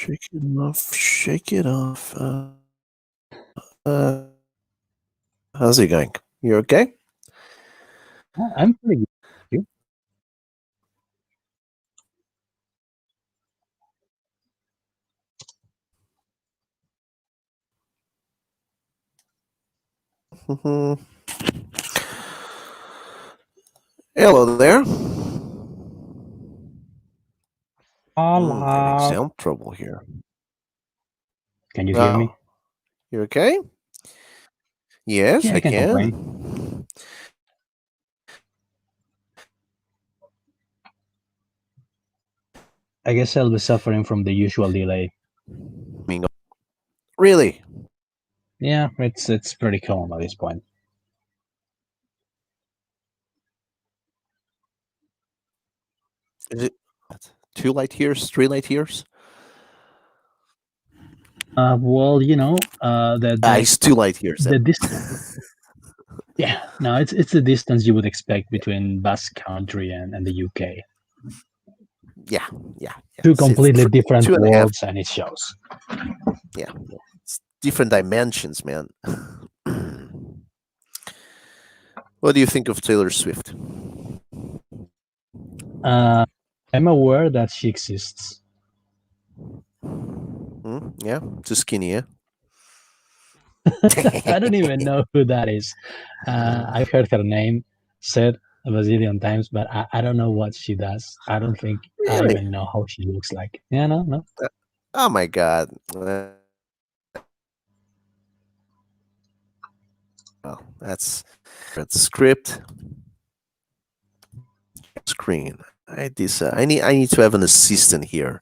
Shake it off. Shake it off. Uh, how's it going? You okay? I'm pretty good. Mhm. Hello there. Having Hello. sound trouble here. Can you hear me? Oh, you okay? Yes, Yeah, I I can complain. can. I guess I'll be suffering from the usual delay. Really? Yeah, it's pretty common at this point. Is it 2 light years? 3 light years? Well, It's 2 light years then. the distance. Yeah, no, it's the distance you would expect between Basque Country and the UK. Yeah, yeah. Two It's completely different two and a half. worlds, and it shows. Yeah, it's different dimensions, man. What do you think of Taylor Swift? I'm aware that she exists. Yeah, too skinny, yeah. I don't even know who that is. I've heard her name said a bazillion times, but I don't know what she does. I don't think I Really? even know how she looks like. Yeah, no. Oh my god. Well, that's the script screen. I need to have an assistant here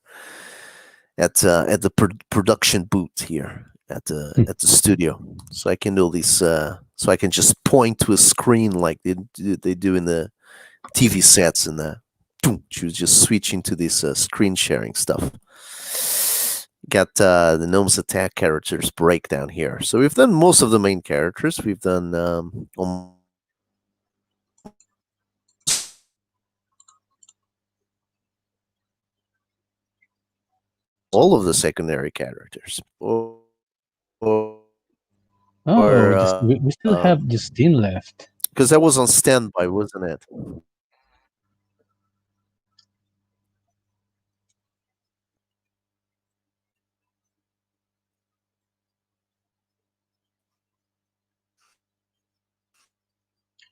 at the production booth here at the studio, so I can do this. So I can just point to a screen like they do in the TV sets, and to just switch into this screen sharing stuff. Got the Gnomes Attack characters breakdown here. So we've done most of the main characters. We've done all of the secondary characters. Or Oh, just we still have Justine left. because I was on standby, wasn't it?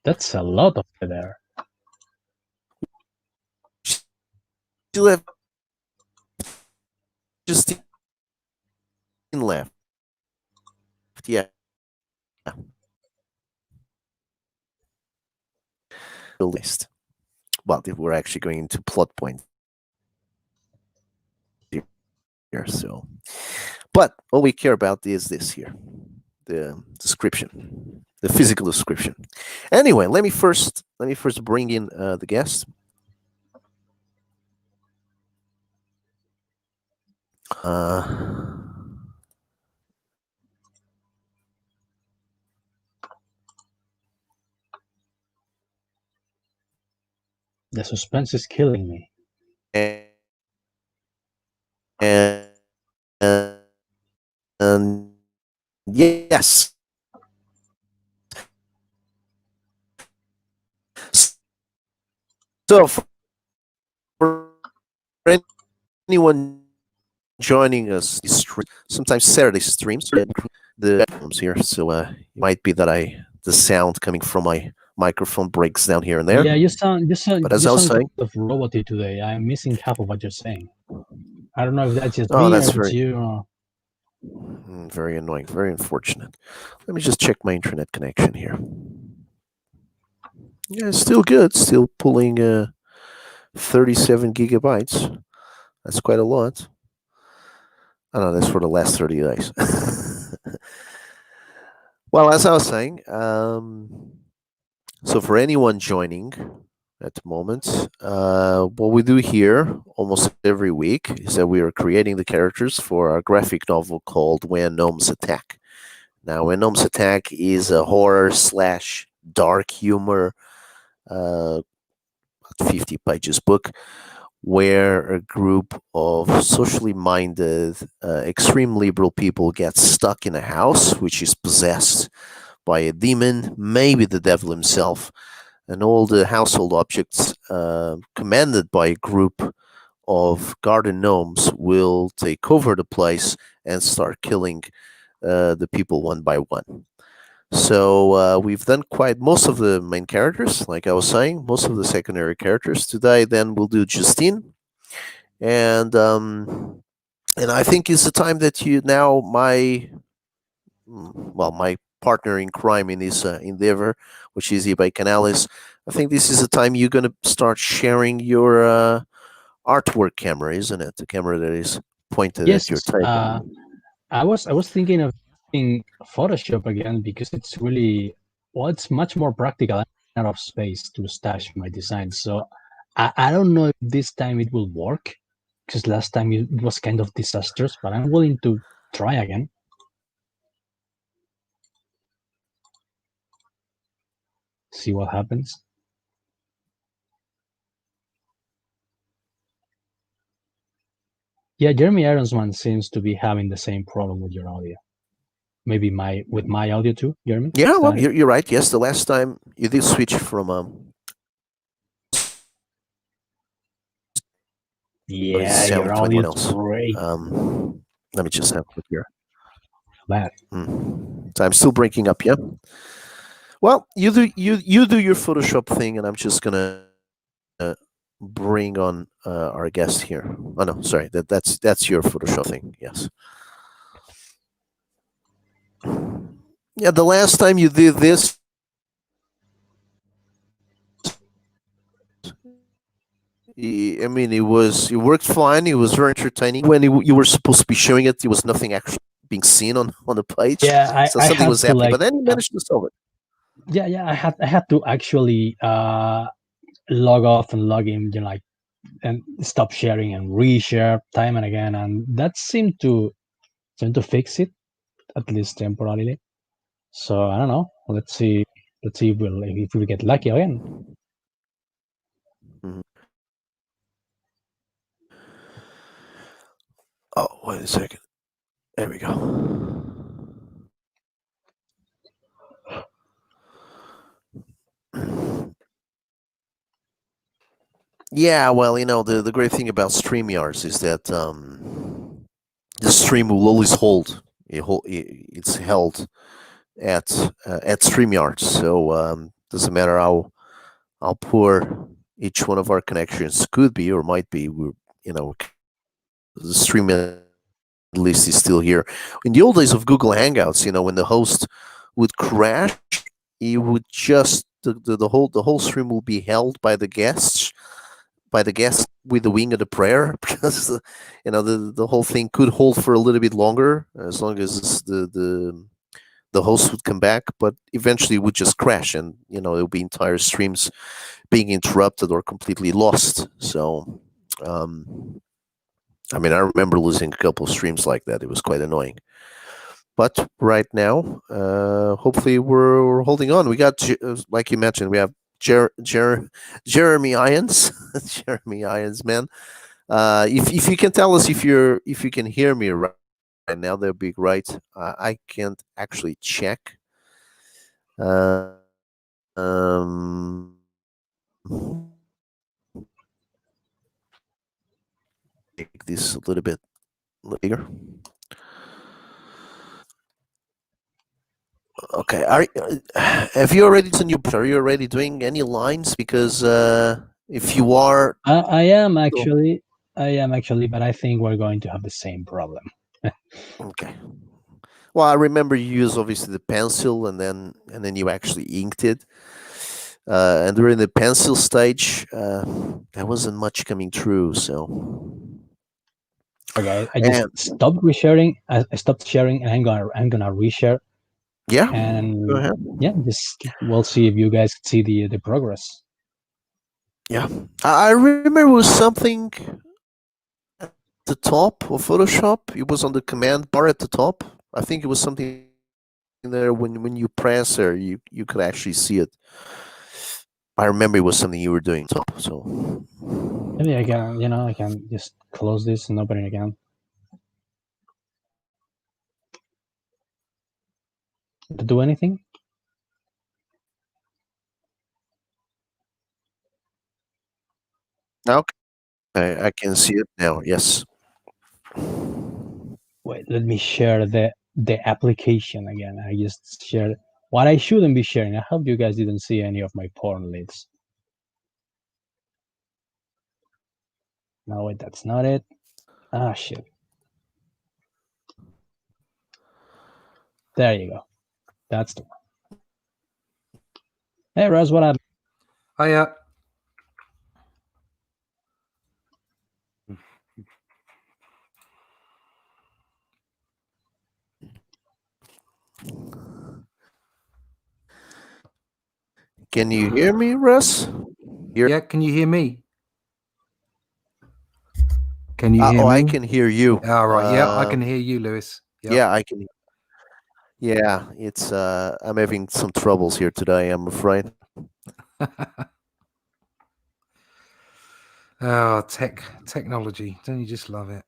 That's a lot of it there. Still have Justine left. Yeah. The list. Well, if we're actually going into plot points here, so. But all we care about is this here, the description, the physical description. Anyway, let me first bring in the guest. The suspense is killing me. And, and yes. So for anyone joining us, sometimes Saturday streams, the problems here. So it might be that the sound coming from my microphone breaks down here and there. Yeah, you sound But as I was saying, kind of roboty today. I'm missing half of what you're saying. I don't know if that's just oh, me or that's if it's you. very annoying, very unfortunate. Let me just check my internet connection here. Yeah, it's still good. Still pulling 37 gigabytes. That's quite a lot. I know that's for the last 30 days. Well, as I was saying, so for anyone joining at the moment, what we do here almost every week is that we are creating the characters for our graphic novel called When Gnomes Attack. Now, When Gnomes Attack is a horror / dark humor, 50 pages book where a group of socially minded, extreme liberal people get stuck in a house which is possessed by a demon, maybe the devil himself, and all the household objects commanded by a group of garden gnomes will take over the place and start killing the people one by one. So we've done quite most of the main characters, like I was saying, most of the secondary characters. Today, then we'll do Justine, and I think it's the time that you now my partner in crime in this endeavor, which is eBay Canales. I think this is the time you're gonna start sharing your artwork camera, isn't it? The camera that is pointed at your Yes, table. I was thinking of using Photoshop again because it's really well, it's much more practical. I run out of space to stash my designs, so I don't know if this time it will work because last time it was kind of disastrous. But I'm willing to try again, see what happens. Yeah, Jeremy Irons one seems to be having the same problem with your audio. Maybe my with my audio too, Jeremy. Yeah, Is well, that it? you're right. Yes, the last time you did switch from Yeah, sounded your to anyone audio is else. great. Let me just have a look here. Bad. So I'm still breaking up. Yeah. Well, you do your Photoshop thing, and I'm just gonna bring on our guest here. Oh no, sorry, that's your Photoshop thing. Yes. Yeah, the last time you did this, I mean, it worked fine. It was very entertaining. When you were supposed to be showing it, there was nothing actually being seen on the page, Yeah, so I something had was to happening. But then you managed to solve it. yeah, I had to actually log off and log in, like and stop sharing and reshare time and again, and that seemed to fix it at least temporarily. So I don't know. Let's see if we get lucky again. Mhm. Oh, wait a second. There we go. Yeah, well, the great thing about StreamYards is that the stream will always it's held at StreamYards. So doesn't matter how poor each one of our connections could be or might be. The stream list is still here. In the old days of Google Hangouts, when the host would crash, he would just the whole stream will be held by the guests with the wing of the prayer because the whole thing could hold for a little bit longer as long as the host would come back, but eventually it would just crash, and there would be entire streams being interrupted or completely lost. So um, I mean, I remember losing a couple of streams like that. It was quite annoying. But right now, hopefully, we're holding on. We got, like you mentioned, we have Jeremy Irons, Jeremy Irons, man. If you can tell us if you can hear me right now, that'd be great. I can't actually check. Um, make this a little bit bigger. Okay. Have you already done Are you already doing any lines? Because if you are, I, I am oh, actually, I am actually, but I think we're going to have the same problem. okay. Well, I remember you used obviously the pencil, and then you actually inked it. And during the pencil stage, there wasn't much coming through. So, Okay, I just and stopped resharing. I stopped sharing, and I'm gonna reshare, yeah, go and ahead. yeah, just we'll see if you guys see the progress. Yeah, I remember it was something at the top of Photoshop. It was on the command bar at the top. I think it was something there when you press there, you could actually see it. I remember it was something you were doing. So Maybe I can, I can just close this and open it again. Did it do anything? okay, I can see it now. Yes. Wait, let me share the application again. I just shared what I shouldn't be sharing. I hope you guys didn't see any of my porn leads. No, wait, that's not it. Ah, shit. There you go. That's the one. Hey, Russ, what happened? I Can you hear me, Russ? Yeah, can you hear me? Can you hear Oh, me? I can hear you. All right. Yeah, I can hear you, Lewis. Yep. Yeah, I can. Yeah, it's I'm having some troubles here today, I'm afraid. Oh, technology. Don't you just love it?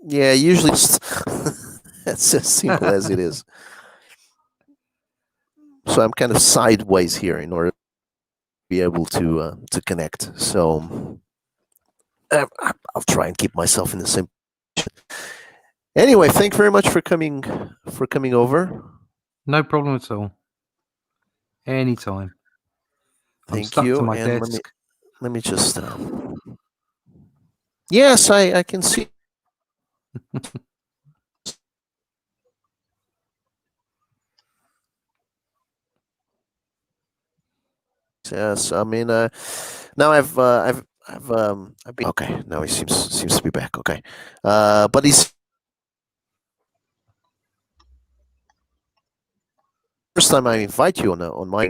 Yeah, usually it's as simple as it is. So I'm kind of sideways here in order to be able to connect. So I'll try and keep myself in the same. Anyway, thank you very much for coming over. No problem at all. Anytime. I'm Thank stuck you. to my And desk. let me just. Yes, I can see. Yes, I mean, now I've been okay. Now he seems to be back. Okay, but he's first time I invite you on my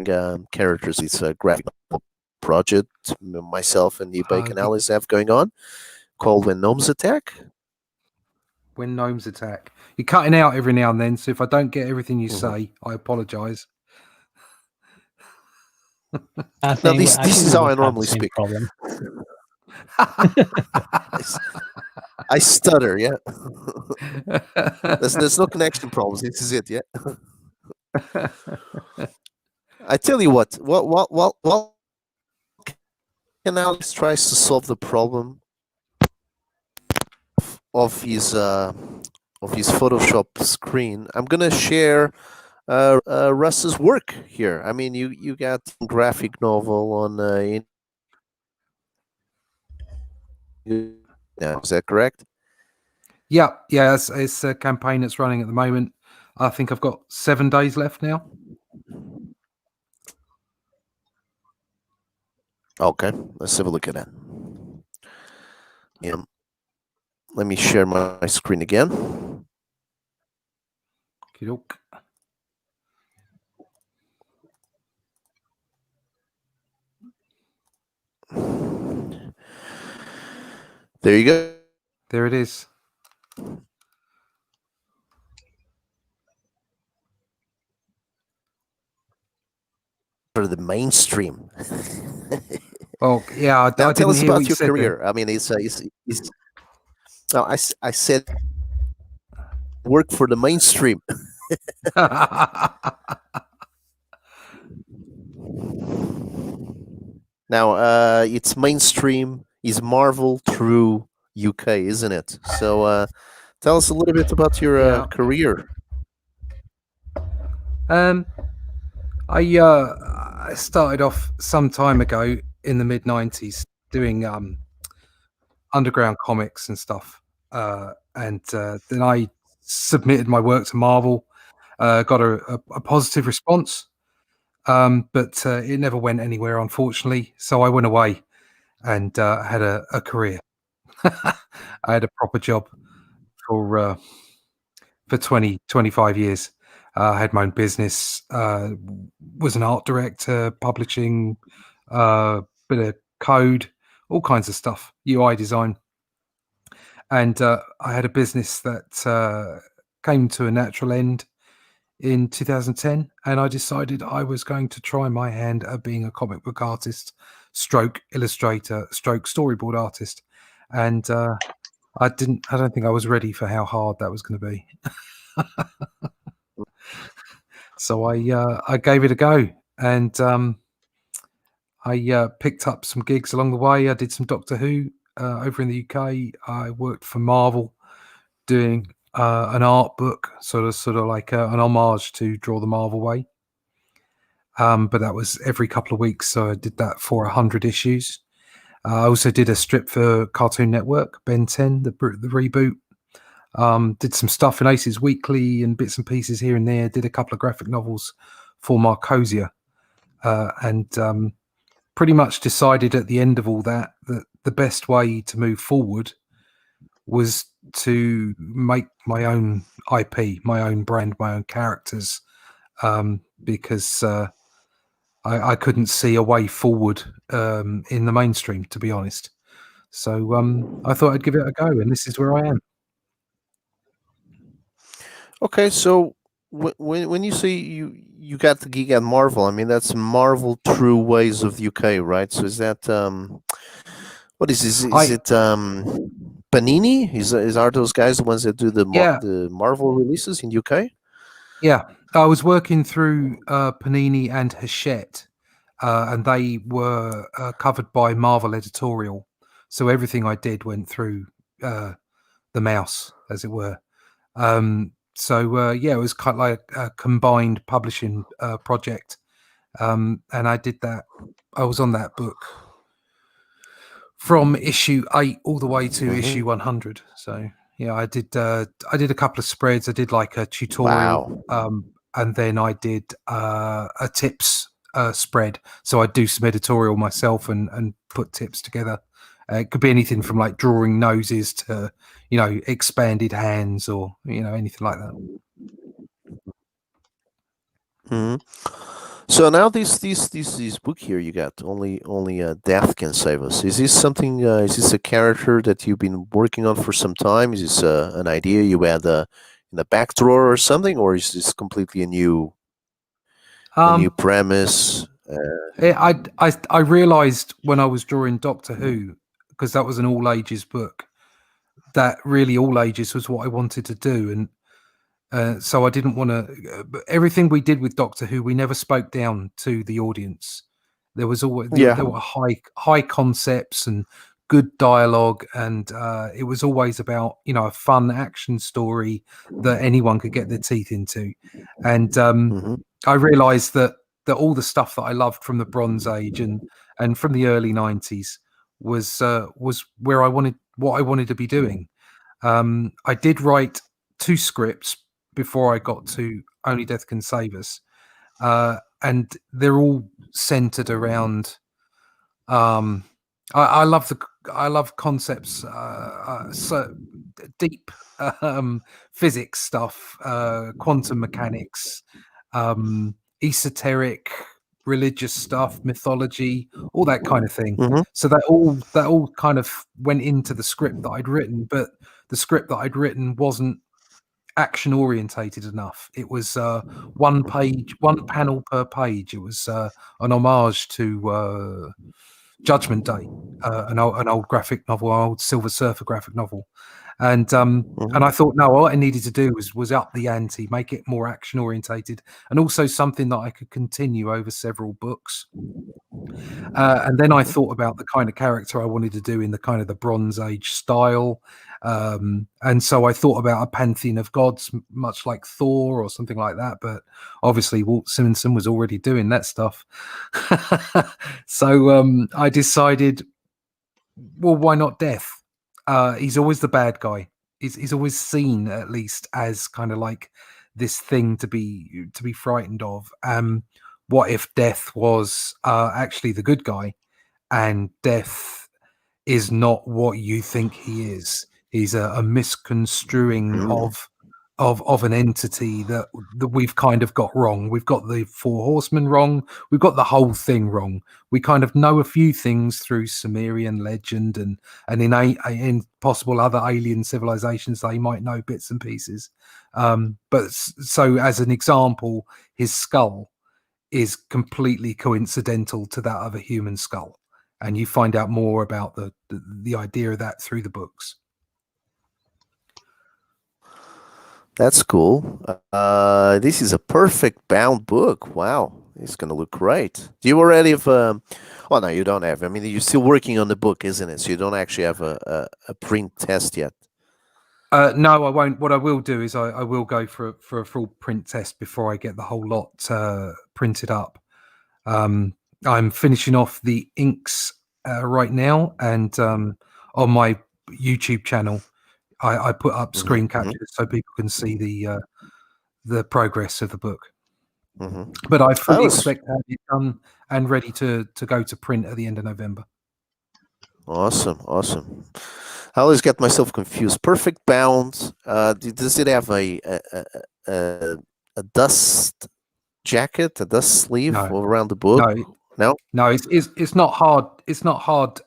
characters. It's a graphic novel project myself and the Bacon Allies have going on called When Gnomes Attack. When gnomes attack. You're cutting out every now and then, so if I don't get everything you say, I apologize. I Now think this is we how both I have the normally same speak. problem. I stutter. Yeah, there's no connection problems. This is it. Yeah. I tell you what and Alex tries to solve the problem of his Photoshop screen. I'm gonna share Russ's work here. I mean, you got graphic novel on now. Is that correct? Yeah, it's a campaign that's running at the moment. I think I've got 7 days left now. Okay, let's have a look at that. Yeah, let me share my screen again. Okey-doke. There you go. There it is. For the mainstream. Oh, yeah, I Now tell didn't us hear what about you your said there. career. I mean, it's no, I said work for the mainstream. Now, it's mainstream is Marvel through UK, isn't it? So, tell us a little bit about your Yeah. career. I started off some time ago in the mid-90s doing underground comics and stuff. And then I submitted my work to Marvel, got a positive response, but it never went anywhere, unfortunately. So I went away and had a career. I had a proper job for 20, 25 years. I had my own business, was an art director, publishing, bit of code, all kinds of stuff, UI design. And I had a business that came to a natural end in 2010, and I decided I was going to try my hand at being a comic book artist, stroke illustrator, stroke storyboard artist, and I don't think I was ready for how hard that was going to be. So I gave it a go, and I picked up some gigs along the way. I did some Doctor Who over in the UK. I worked for Marvel doing an art book, sort of like an homage to Draw the Marvel Way. But that was every couple of weeks, so I did that for 100 issues. I also did a strip for Cartoon Network, Ben 10, the reboot. Did some stuff in Aces Weekly and bits and pieces here and there. Did a couple of graphic novels for Marcosia, and pretty much decided at the end of all that the best way to move forward was to make my own IP, my own brand, my own characters, because I couldn't see a way forward in the mainstream, to be honest. So I thought I'd give it a go, and this is where I am. Okay, so when you say you got the gig at Marvel, I mean that's Marvel True Ways of the UK, right? So is that what is this? Is it Panini? Are those guys the ones that do the Marvel releases in UK? Yeah, I was working through Panini and Hachette, and they were covered by Marvel Editorial. So everything I did went through the mouse, as it were. So yeah, it was kind of like a combined publishing project, and I did that. I was on that book from issue 8 all the way to issue 100. So yeah, I did a couple of spreads. I did like a tutorial, and then I did a tips spread. So I do some editorial myself and put tips together. It could be anything from like drawing noses to, expanded hands or, anything like that. So now this book here you got only death can save us. Is this something? Is this a character that you've been working on for some time? Is this an idea you had in the back drawer or something, or is this completely a new premise? I realized when I was drawing Doctor Who, because that was an all ages book, that really all ages was what I wanted to do, and so I didn't want to. Everything we did with Doctor Who, we never spoke down to the audience. There was always there were high concepts and good dialogue, and it was always about a fun action story that anyone could get their teeth into. And I realized that all the stuff that I loved from the Bronze Age and from the early 90s was where what I wanted to be doing. I did write 2 scripts before I got to Only Death Can Save Us, and they're all centered around. I love concepts, so deep physics stuff, quantum mechanics, esoteric religious stuff, mythology, all that kind of thing. So that all kind of went into the script that I'd written, but the script that I'd written wasn't action orientated enough. It was one panel per page. It was an homage to Judgment Day, an old graphic novel, an old Silver Surfer graphic novel. And I thought, no, what I needed to do was up the ante, make it more action orientated, and also something that I could continue over several books. And then I thought about the kind of character I wanted to do in the kind of the Bronze Age style. And so I thought about a pantheon of gods, much like Thor or something like that. But obviously, Walt Simonson was already doing that stuff. So I decided, well, why not Death? He's always the bad guy. He's always seen, at least, as kind of like this thing to be frightened of. What if Death was actually the good guy, and Death is not what you think he is? He's a misconstruing of of an entity that we've kind of got wrong. We've got the Four Horsemen wrong. We've got the whole thing wrong. We kind of know a few things through Sumerian legend and in possible other alien civilizations. They might know bits and pieces. So as an example, his skull is completely coincidental to that of a human skull, and you find out more about the idea of that through the books. That's cool. This is a perfect bound book. Wow, it's gonna look great. Do you already have? Oh no, you don't have. I mean, you're still working on the book, isn't it? So you don't actually have a print test yet. No, I won't. What I will do is I will go for a full print test before I get the whole lot printed up. I'm finishing off the inks right now, and on my YouTube channel, I put up screen captures so people can see the progress of the book. But I fully expect to have it done and ready to go to print at the end of November. Awesome. I always get myself confused. Perfect bound. Does it have a dust jacket, a dust sleeve around the book? No. It's not hard. It's not hard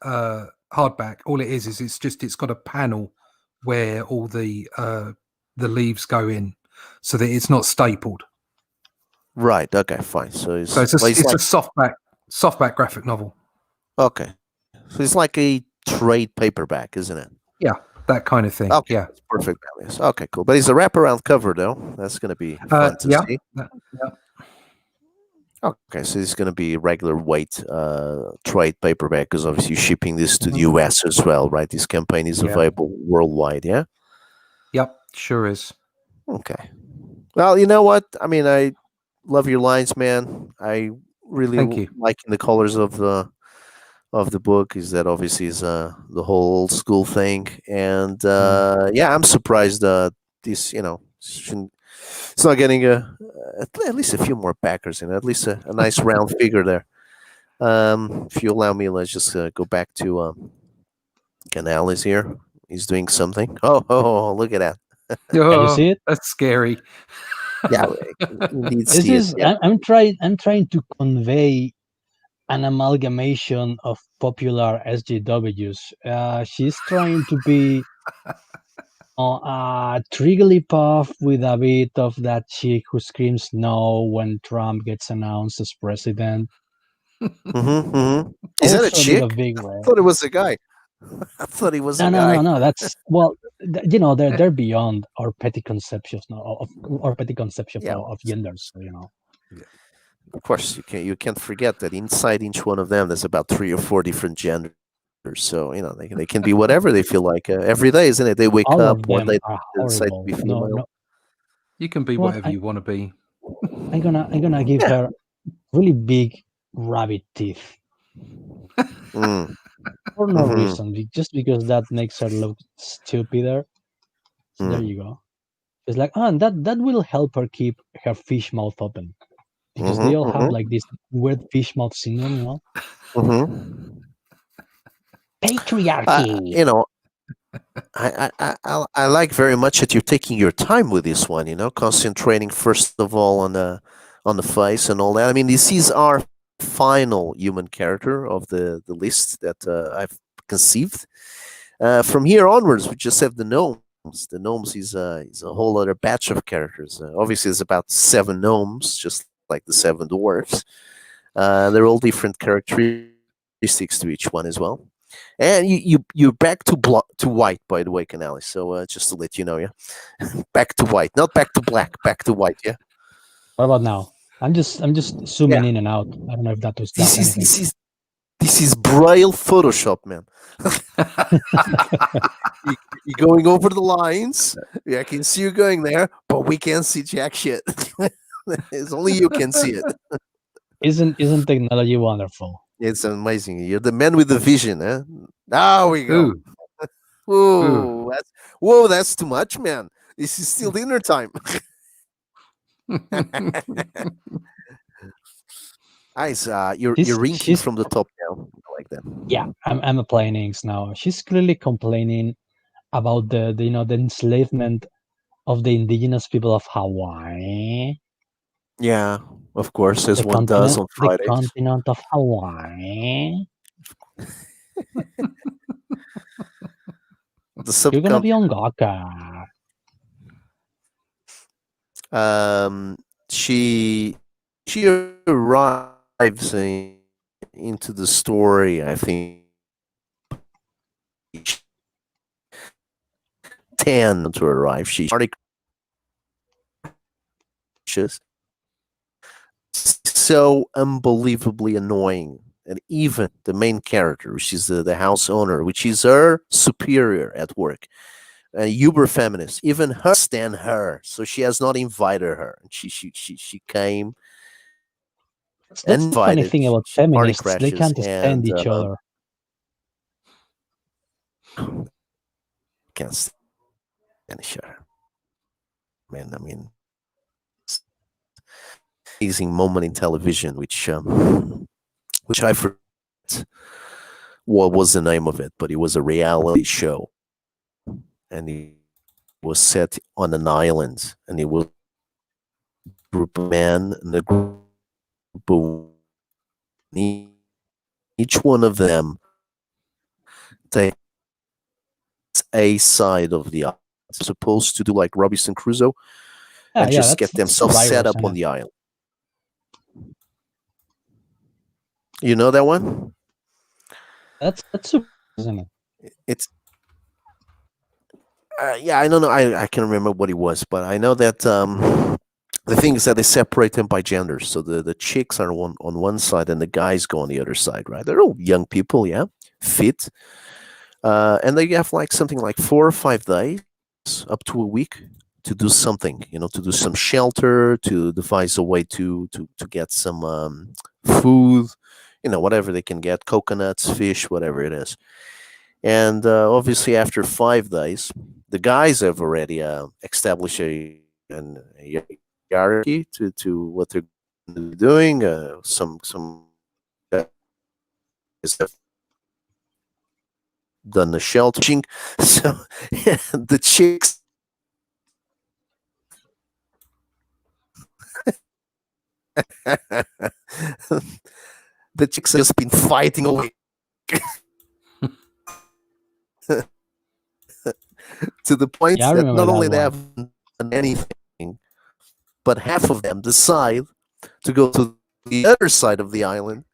hardback. All it is it's got a panel where all the leaves go in, so that it's not stapled. Right. Okay. Fine. So it's a softback graphic novel. Okay. So it's like a trade paperback, isn't it? Yeah, that kind of thing. Okay. Yeah. Perfect balance. Okay, cool. But it's a wraparound cover, though. That's going to be fun to see. Yeah. Okay, so it's going to be regular weight trade paperback because obviously you're shipping this to the US as well, right? This campaign is available worldwide, yeah? Yep, sure is. Okay. Well, you know what? I mean, I love your lines, man. I really liking the colors of the book. Is that obviously is the whole old school thing, and I'm surprised this it's not getting at least a few more backers in, at least a nice round figure there. If you allow me, let's just go back to Canales here. He's doing something. Oh, look at that. Can you see it? That's scary. Yeah, this is. Yeah. I'm trying to convey an amalgamation of popular SJWs. She's trying to be Trigglypuff with a bit of that chick who screams no when Trump gets announced as president. Is that a chick? A big way. I thought it was a guy. I thought he was a guy. No. That's they're beyond our petty conceptions of genders. So, Yeah. Of course, you can't forget that inside each one of them, there's about 3 or 4 different genders. So they can be whatever they feel like every day, isn't it? They wake up one day decide to be female. No. You can be whatever you want to be. I'm gonna give her really big rabbit teeth for no reason, just because that makes her look stupider. So there you go. It's like, and that will help her keep her fish mouth open, because they all have like this weird fish mouth syndrome, Patriarchy. I like very much that you're taking your time with this one. Concentrating first of all on the face and all that. I mean, this is our final human character of the list that I've conceived. From here onwards, we just have the gnomes. The gnomes is a whole other batch of characters. Obviously, there's about 7 gnomes, just like the 7 dwarves. They're all different characteristics to each one as well. And you're back to white, by the way, Canales. So just to let you know, back to white, not back to black, back to white, yeah. What about now? I'm just zooming in and out. I don't know if that was this is Braille Photoshop, man. You're going over the lines. I can see you going there, but we can't see jack shit. It's only you can see it. Isn't technology wonderful? It's amazing. You're the man with the vision, eh? Now we go. Whoa, that's too much, man. This is still dinner time. Nice. You're rinking from the top down. I like that. Yeah, I'm applying inks now. She's clearly complaining about the enslavement of the indigenous people of Hawaii, Yeah, of course, as one does on the Fridays. continent of Hawaii. The You're gonna be on subcontinent. Gaga. Um, she arrives into the story. I think 10 to arrive. She's so unbelievably annoying. And even the main character, which is the house owner, which is her superior at work, a uber feminist, even her stand her. So she has not invited her. She came That's the funny uninvited. thing about She party feminists. They crashes can't stand and each other. can't stand each other. Man, I mean, it's an amazing moment in television, which I forget what was the name of it, but it was a reality show, and it was set on an island, and it was a group of men and a group of each one of them takes a side of the island. Supposed to do like Robinson Crusoe Yeah, and yeah, just get that's themselves set survivors, up and on the island. You know that one? that's survivors, isn't it? It's yeah, I don't know. I can remember what it was, but I know that the thing is that they separate them by genders. So the chicks are on one side and the guys go on the other side, right? They're all young people, yeah, fit, and they have like something like 4 or 5 days, up to a week, to do something. To do some shelter, to devise a way to get some food, whatever they can get, coconuts, fish, whatever it is. And obviously, after 5 days, the guys have already established a hierarchy to what they're going to be doing. Some guys have done the sheltering, so the chicks. The chicks have just been fighting away to the point Yeah, I that remember not that only they one. haven't done anything, but half of them decide to go to the other side of the island.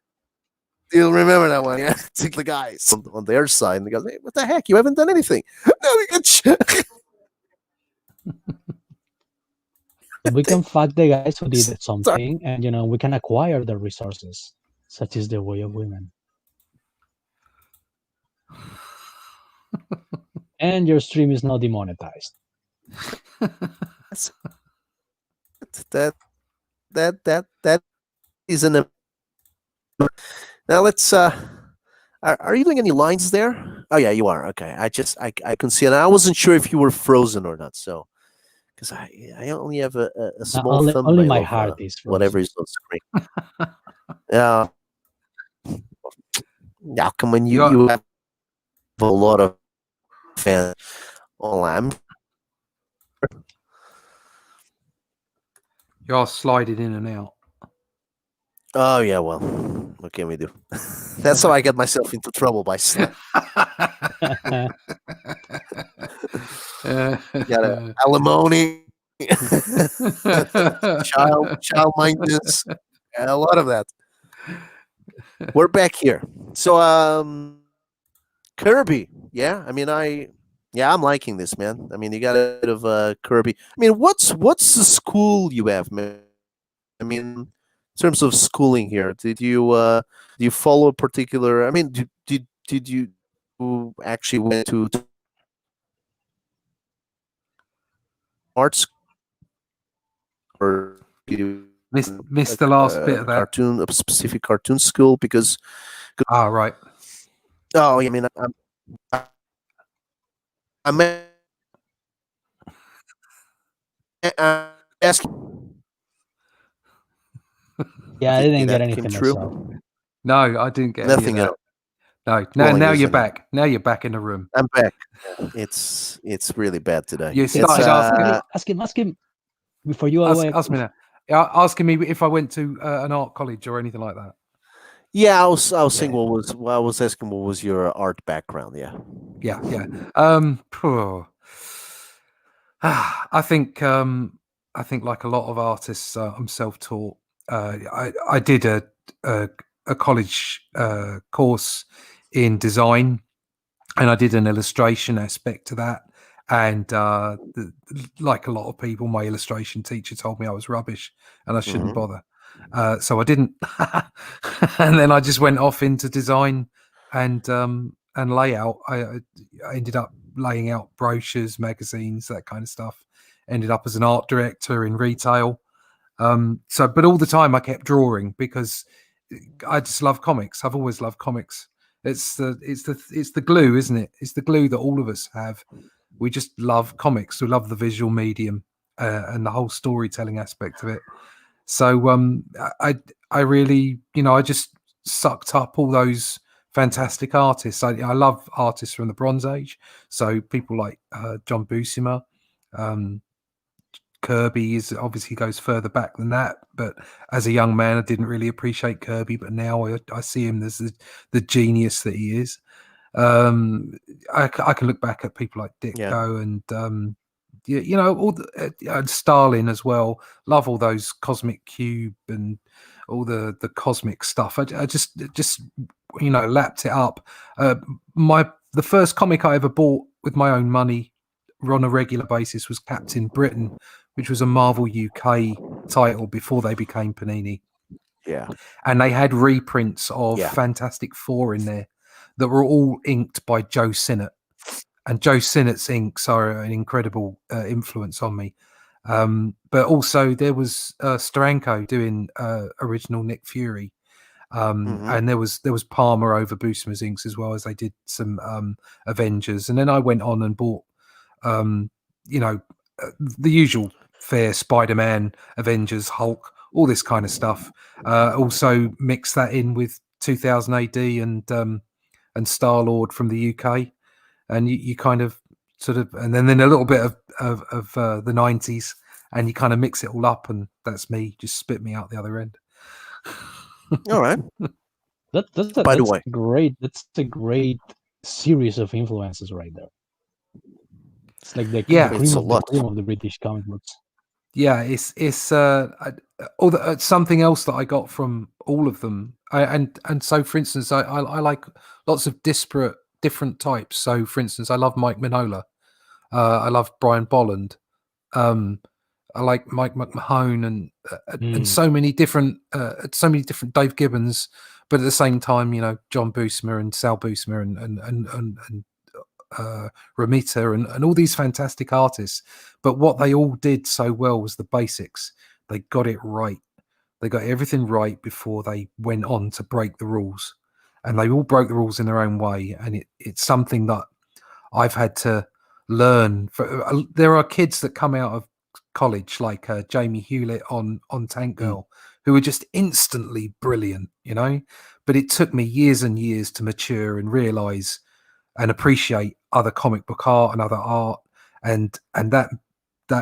You'll remember that one, yeah? Take the guys on their side, and they go, "Hey, what the heck? You haven't done anything." No, we got We can fuck the guys who did stuck. something, and we can acquire the resources. Such is the way of women. And your stream is now demonetized. That that is an. Now let's. Are you doing any lines there? Oh yeah, you are. Okay, I can see it. I wasn't sure if you were frozen or not. So because I only have a small Only thumbnail my of heart is whatever frozen. is on screen. Yeah, yeah. Come on, You you got have a lot of fans online. you are sliding in and out. Oh yeah, well, what can we do? That's how I get myself into trouble by got a alimony, child maintenance, a lot of that. We're back here. So Kirby, yeah. I mean, yeah, I'm liking this, man. I mean, you got a bit of Kirby. I mean, what's the school you have, man? I mean, in terms of schooling here, do you follow a particular? I mean, did you actually went to art school, or did you Missed the last bit of that. a specific cartoon school? Because Ah, right. oh, I mean, I'm asking Yeah, if I didn't get that came anything myself. true. No, I didn't get any of Nothing at that. all. No, Scrolling now you're isn't it? back. Now you're back in the room. I'm back. It's really bad today. You It's started asking Ask him before you all the way. ask me now. Yeah, asking me if I went to an art college or anything like that. yeah. I was saying Yeah. I was asking what was your art background? Yeah. Yeah. Poor. I think like a lot of artists, I'm self-taught. I did a college course in design, and I did an illustration aspect to that. And like a lot of people, my illustration teacher told me I was rubbish and I shouldn't Mhm. bother. So I didn't, and then I just went off into design and layout. I ended up laying out brochures, magazines, that kind of stuff. Ended up as an art director in retail. But all the time I kept drawing because I just love comics. I've always loved comics. It's the glue, isn't it? It's the glue that all of us have. We just love comics. We love the visual medium and the whole storytelling aspect of it. So I really, I just sucked up all those fantastic artists. I love artists from the Bronze Age. So people like John Buscema, Kirby is obviously goes further back than that, but as a young man, I didn't really appreciate Kirby, but now I see him as the genius that he is. I can look back at people like Yeah. Ditko and all and Stalin as well. Love all those Cosmic Cube and all the cosmic stuff. I just lapped it up. The first comic I ever bought with my own money on a regular basis was Captain Britain, which was a Marvel UK title before they became Panini. Yeah. And they had reprints of Yeah. Fantastic Four in there that were all inked by Joe Sinnott. And Joe Sinnott's inks are an incredible influence on me. But also there was Steranko doing original Nick Fury. Mhm. And there was Palmer over Buscema's inks as well, as they did some Avengers. And then I went on and bought the usual fare: Spider-Man, Avengers, Hulk, all this kind of stuff. Also mix that in with 2000 AD and Star-Lord from the UK, and you kind of sort of, and then a little bit of the 90s, and you kind of mix it all up, and that's me. Just spit me out the other end. All right. By the way, great. That's a great series of influences right there. It's like the Yeah. cream it's a of the lot. cream of the British comic books. Yeah, it's something else that I got from all of them. And so, for instance, I like lots of different types. So, for instance, I love Mike Mignola. I love Brian Bolland. I like Mike McMahon and so many different Dave Gibbons. But at the same time, John Buscema and Sal Buscema and Ramita and all these fantastic artists. But what they all did so well was the basics. They got it right. They got everything right before they went on to break the rules. And they all broke the rules in their own way. And it's something that I've had to learn. There are kids that come out of college like Jamie Hewlett on Tank Girl who are just instantly brilliant, But it took me years and years to mature and realize and appreciate other comic book art and other art, and that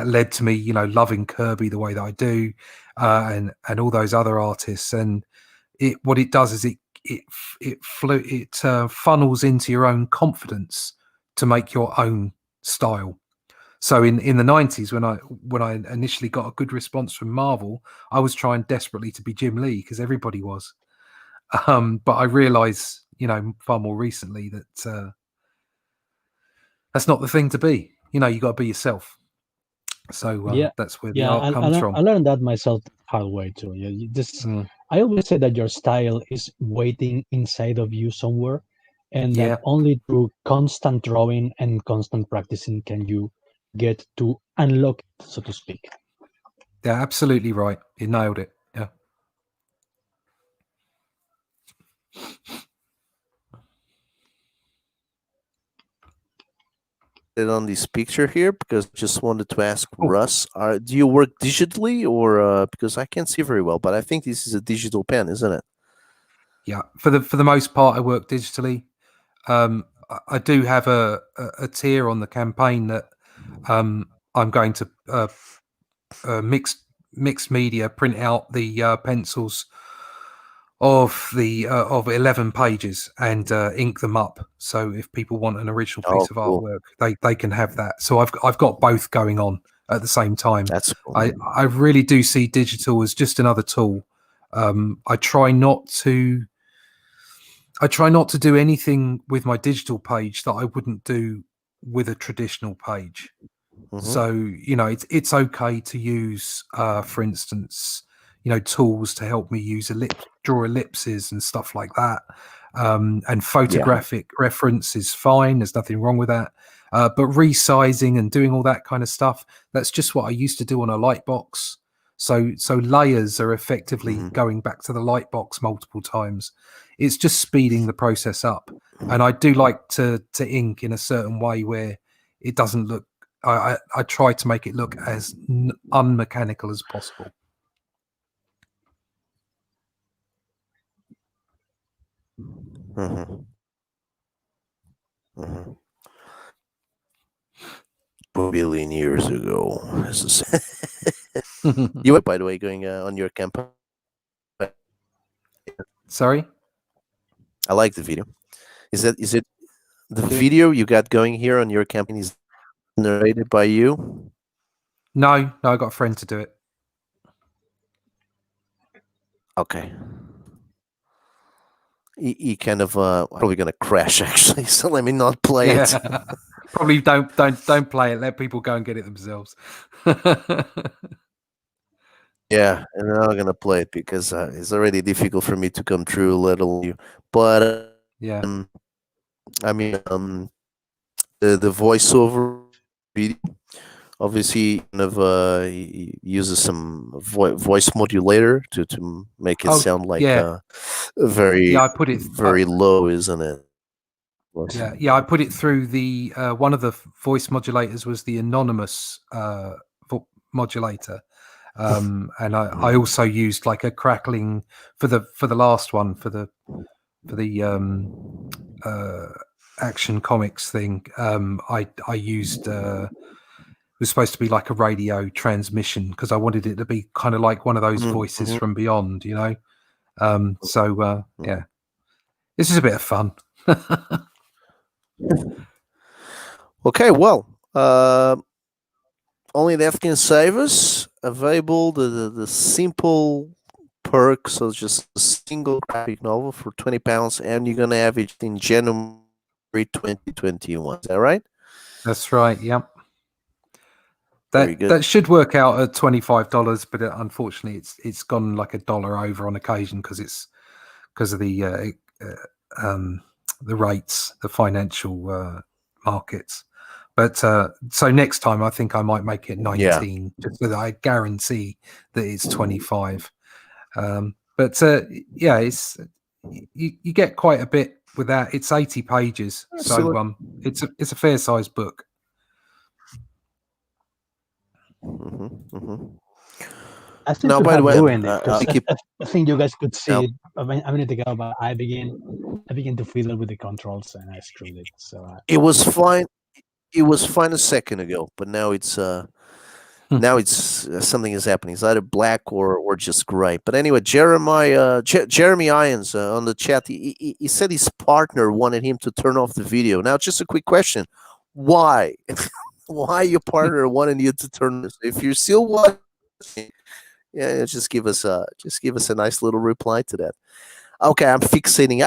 led to me, loving Kirby the way that I do, and all those other artists. And what it does is it funnels into your own confidence to make your own style. So in the 90s, when I initially got a good response from Marvel, I was trying desperately to be Jim Lee because everybody was. But I realized, far more recently that that's not the thing to be. You got to be yourself. So that's where the art comes from. I learned that myself the hard way too. I always say that your style is waiting inside of you somewhere, and that only through constant drawing and constant practicing can you get to unlock it, so to speak. Yeah, absolutely right. You nailed it. Yeah. On this picture here because just wanted to ask Russ, do you work digitally or because I can't see very well, but I think this is a digital pen, isn't it? Yeah, for the most part, I work digitally. I do have a tier on the campaign that I'm going to mixed media print out the pencils of 11 pages and ink them up. So if people want an original Oh, piece of cool. artwork, they can have that. So I've got both going on at the same time. That's cool. I really do see digital as just another tool. I try not to do anything with my digital page that I wouldn't do with a traditional page. Mhm. So it's okay to use, for instance, tools to help me use draw ellipses and stuff like that. And photographic reference is fine. There's nothing wrong with that. But resizing and doing all that kind of stuff, that's just what I used to do on a light box. So layers are effectively Mhm. going back to the light box multiple times. It's just speeding the process up. And I do like to ink in a certain way where it doesn't look. I try to make it look as unmechanical as possible. Mhm. Mhm. A billion years ago. You were, by the way, going on your campaign. Sorry? I like the video. Is it the video you got going here on your campaign is narrated by you? No, I got a friend to do it. Okay. He kind of probably gonna crash actually, so let me not play it. Probably don't play it. Let people go and get it themselves. Yeah, and I'm not gonna play it because it's already difficult for me to come through, let alone you. But Yeah. I mean, the voiceover video obviously kind of uses some voice modulator to make it sound like very I put it very low, isn't it? Yeah, I put it through the one of the voice modulators was the anonymous modulator. And I also used like a crackling for the last one for the Action Comics thing. I used it was supposed to be like a radio transmission because I wanted it to be kind of like one of those voices from beyond, So yeah, this is a bit of fun. Okay, well, only the Afghan savers available the simple perk, so just a single graphic novel for £20, and you're gonna have it in January 2021. Is that right? That's right. Yep. Very good. That should work out at $25, but unfortunately, it's gone like $1 over on occasion because of the rates, the financial markets. But so next time, I think I might make it 19, just so that I guarantee that it's 25. But yeah, it's you get quite a bit with that. It's 80 pages, so it's a fair sized book. I seem to have ruined it because I think you guys could see it a minute ago, but I begin to fiddle with the controls and I screwed it. So it was fine. It was fine a second ago, but now it's something is happening. It's either black or just gray. But anyway, Jeremy Irons on the chat, he said his partner wanted him to turn off the video. Now, just a quick question: why? Why your partner wanted you to turn this? If you're still watching, yeah, just give us a nice little reply to that. Okay, I'm fixating.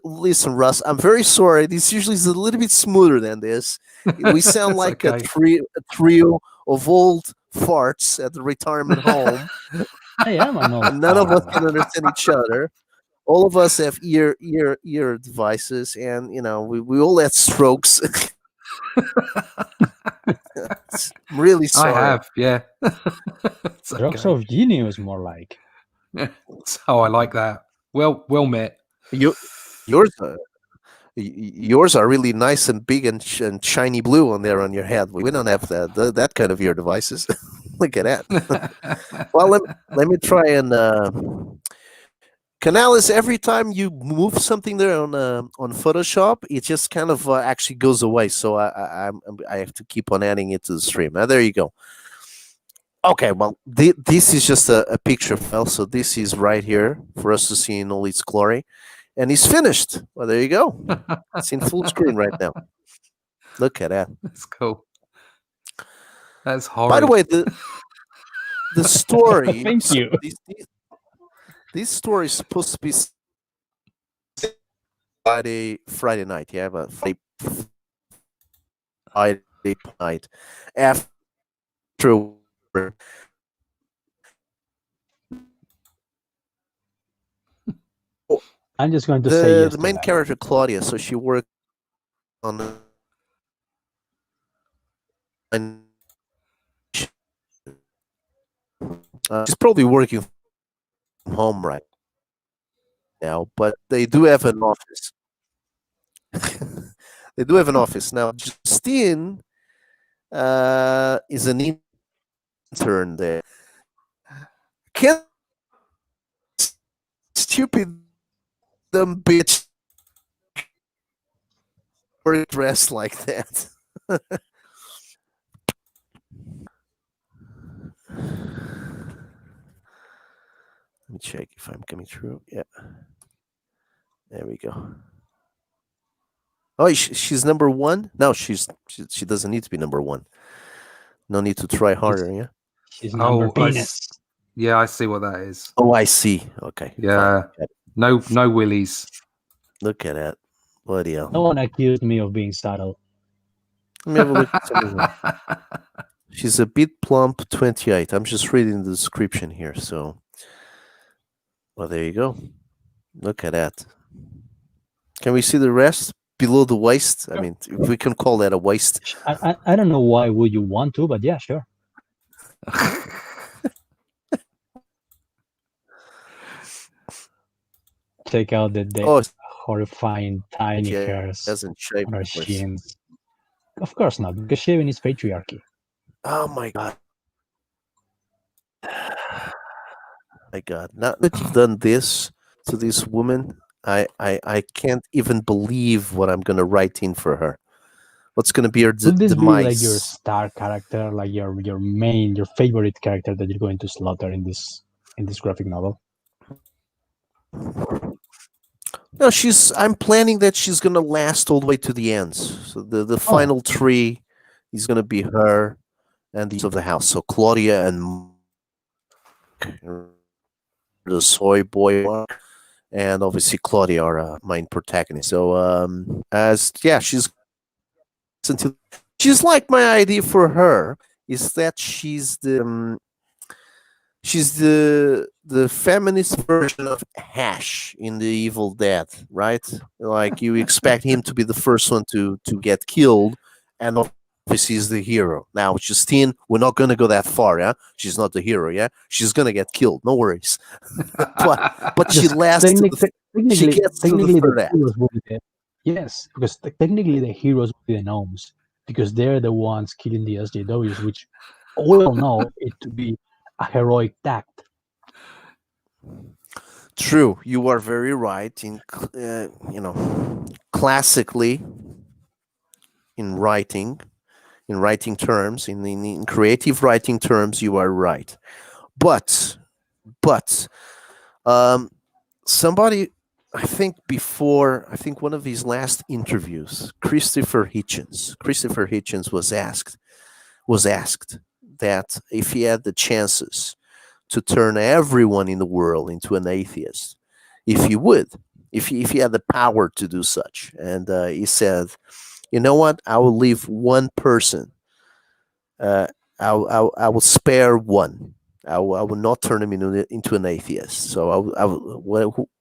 Listen, Russ, I'm very sorry. This usually is a little bit smoother than this. We sound like a trio of old farts at the retirement home. Hey, I'm an old None of us can understand each other. All of us have ear devices, and we all had strokes. I'm really sorry. I have, yeah. Strokes of genius, more like. Oh, I like that. Well met. Yours are really nice and big and shiny blue on there on your head. We don't have that kind of ear devices. Look at that. Well, let me try and Canales, every time you move something there on Photoshop, it just kind of actually goes away. So I have to keep on adding it to the stream. There you go. Okay, well, this is just a picture file, so this is right here for us to see in all its glory, and it's finished. Well, there you go. It's in full screen right now. Look at that. That's cool. That's By the horrid. way, the story. Thank you. This story is supposed to be Friday night. You have a Friday night after. I'm just going to say yes The to main that. character Claudia, so she worked on she's probably working from home right now, but they do have an office. They do have an office now. Justine is an intern there. Can't stupid dumb bitch or dressed like that. Let me check if I'm coming through. Yeah. There we go. Oh, she's number one? No, she doesn't need to be number one. No need to try harder, yeah? She's number Oh, penis. yeah, I see what that is. Oh, I see. Okay. Yeah. Fine. No willies. Look at that. Bloody hell. No one accused me of being subtle. Let me have a look at something else. She's a bit plump, 28. I'm just reading the description here, so. Well, there you go. Look at that. Can we see the rest below the waist? I mean, if we can call that a waist. I don't know why would you want to, but yeah, sure. Take out the horrifying tiny hairs Doesn't shave on her of course. shins. Of course not, because shaving is patriarchy. Oh my god. My god. Now that you've done this to this woman, I can't even believe what I'm gonna write in for her. What's gonna be her Would this be like your demise? star character, like your main, your favorite character that you're going to slaughter in this graphic novel? No, I'm planning that she's gonna last all the way to the end. So the final three is gonna be her and the of the house. So Claudia and the soy boy, and obviously Claudia are main protagonists. So she's like my idea for her is that she's the feminist version of Hash in the Evil Dead, right? Like you expect him to be the first one to get killed, and obviously he's the hero. Now Justine, we're not gonna go that far, yeah. She's not the hero, yeah. She's gonna get killed, no worries. but she lasts. She gets to the third act. Yes, because technically the heroes will be the gnomes, because they're the ones killing the SJWs, which we all know it to be a heroic act. True, you are very right. In classically, in writing terms, in creative writing terms, you are right. But somebody, I think one of his last interviews, Christopher Hitchens was asked that if he had the chances to turn everyone in the world into an atheist, if he had the power to do such, and he said, you know what, I will leave one person. I will spare one. I will not turn him into an atheist. So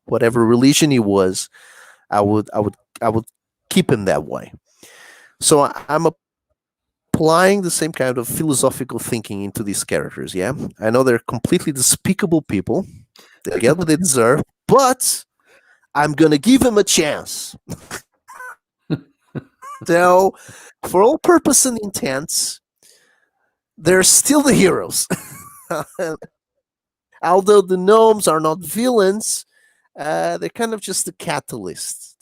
whatever religion he was, I would keep him that way. So I'm applying the same kind of philosophical thinking into these characters. Yeah, I know they're completely despicable people. They get what they deserve, but I'm gonna give them a chance. So, for all purpose and intents, they're still the heroes. Although the gnomes are not villains, they're kind of just a catalyst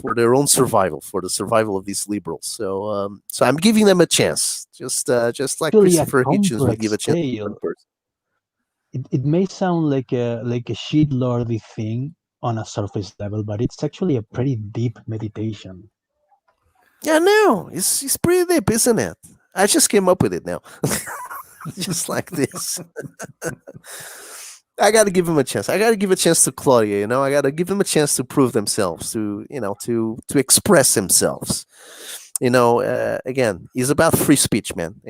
for their own survival, for the survival of these liberals. So I'm giving them a chance, just like Actually, a Christopher Hitchens would give complex a chance to tale. one person. It may sound like a shit lordy thing on a surface level, but it's actually a pretty deep meditation. Yeah, no, it's pretty deep, isn't it? I just came up with it now, just like this. I got to give him a chance. I got to give a chance to Claudia. I got to give them a chance to prove themselves, to express themselves. Again, it's about free speech, man.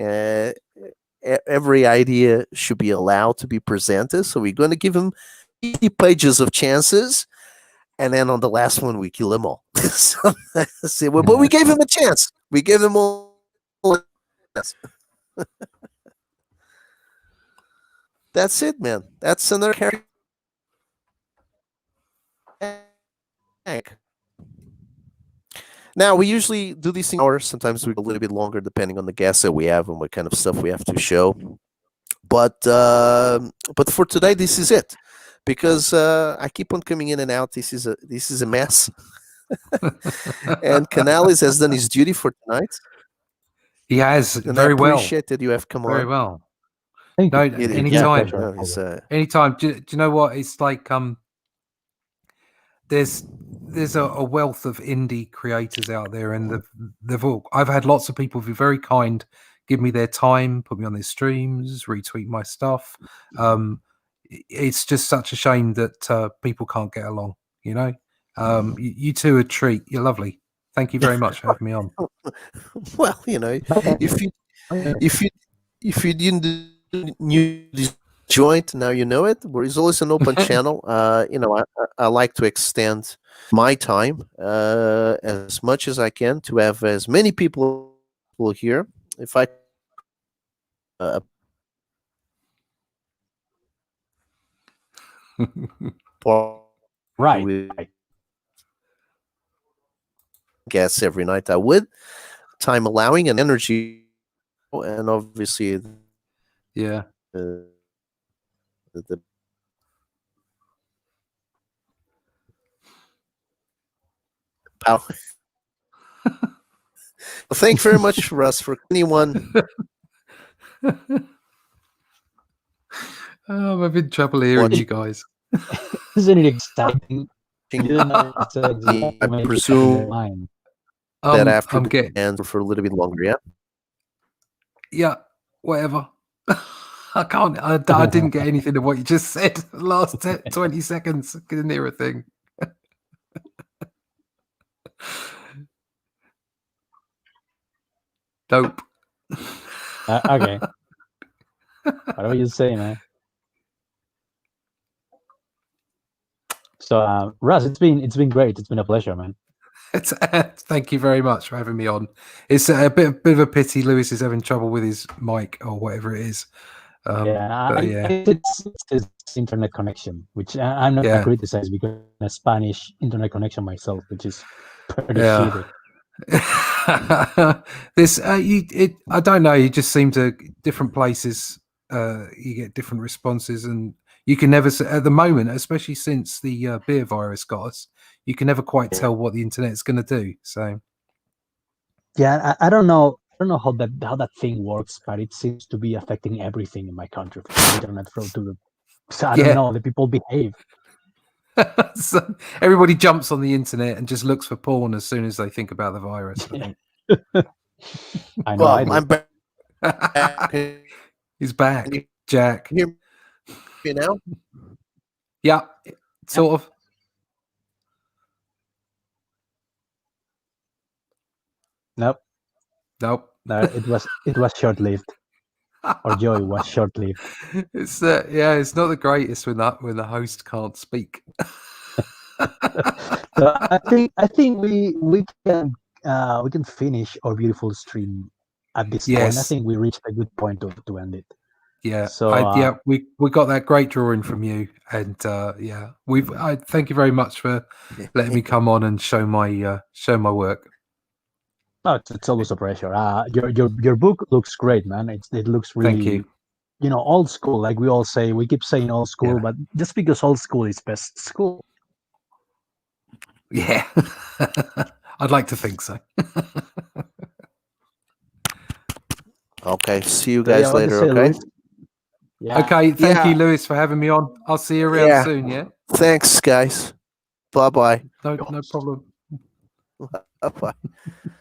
Every idea should be allowed to be presented. So we're going to give them 50 pages of chances, and then on the last one we kill them all. So, but we gave him a chance. We gave them all a chance. That's it, man. That's another character. Now we usually do these things hours. Sometimes we go a little bit longer, depending on the guests that we have and what kind of stuff we have to show. But for today, this is it, because I keep on coming in and out. This is a mess. And Canales has done his duty for tonight. He has And very I well. appreciate that you have come Very on. well. Thank No, you. anytime. Yeah, Anytime. Do you know what? It's like there's a wealth of indie creators out there, and I've had lots of people be very kind, give me their time, put me on their streams, retweet my stuff. It's just such a shame that people can't get along. You two are a treat. You're lovely. Thank you very much for having me on. Well, if you didn't knew this joint, now you know it. There is always an open channel. I like to extend my time as much as I can to have as many people here. If I right. guests every night, I would, time allowing and energy, and obviously, yeah. The power. Well, thank you very much, Russ, for anyone. I'm having trouble hearing you guys. Isn't it exciting? I presume that after I'm getting and for a little bit longer, yeah. Yeah, whatever. I can't. I didn't get anything of what you just said. The last 20 seconds, couldn't hear a thing. Dope. Okay. Whatever you say, man. So, Russ, it's been great. It's been a pleasure, man. Thank you very much for having me on. It's a bit of a pity Lewis is having trouble with his mic or whatever it is. It's internet connection, which I'm not gonna criticize because a Spanish internet connection myself, which is pretty shitty. I don't know. You just seem to different places. You get different responses, and you can never at the moment, especially since the beer virus got us. You can never quite tell what the internet is going to do. So, yeah, I don't know. I don't know how that thing works, but it seems to be affecting everything in my country, from the internet to the. So I don't know. The people behave. So everybody jumps on the internet and just looks for porn as soon as they think about the virus. I think. I know. Well, I'm back. He's back, Jack. You know? Yeah, sort of. Nope. No, it was short-lived. Our joy was short-lived. It's it's not the greatest when the host can't speak. So I think we can finish our beautiful stream at this point. I think we reached a good point to end it. Yeah. So we got that great drawing from you, and I thank you very much for letting me come on and show my work. Oh, it's always a pleasure. Your book looks great, man. It looks really, thank you. Old school. Like we all say, we keep saying old school, but just because old school is best school. Yeah, I'd like to think so. Okay, see you So yeah, guys what to later. say, Okay. Luis? Yeah. Okay, thank Yeah. you, Lewis, for having me on. I'll see you around Yeah. soon. Yeah, Thanks, guys. Bye bye. no problem. Bye bye.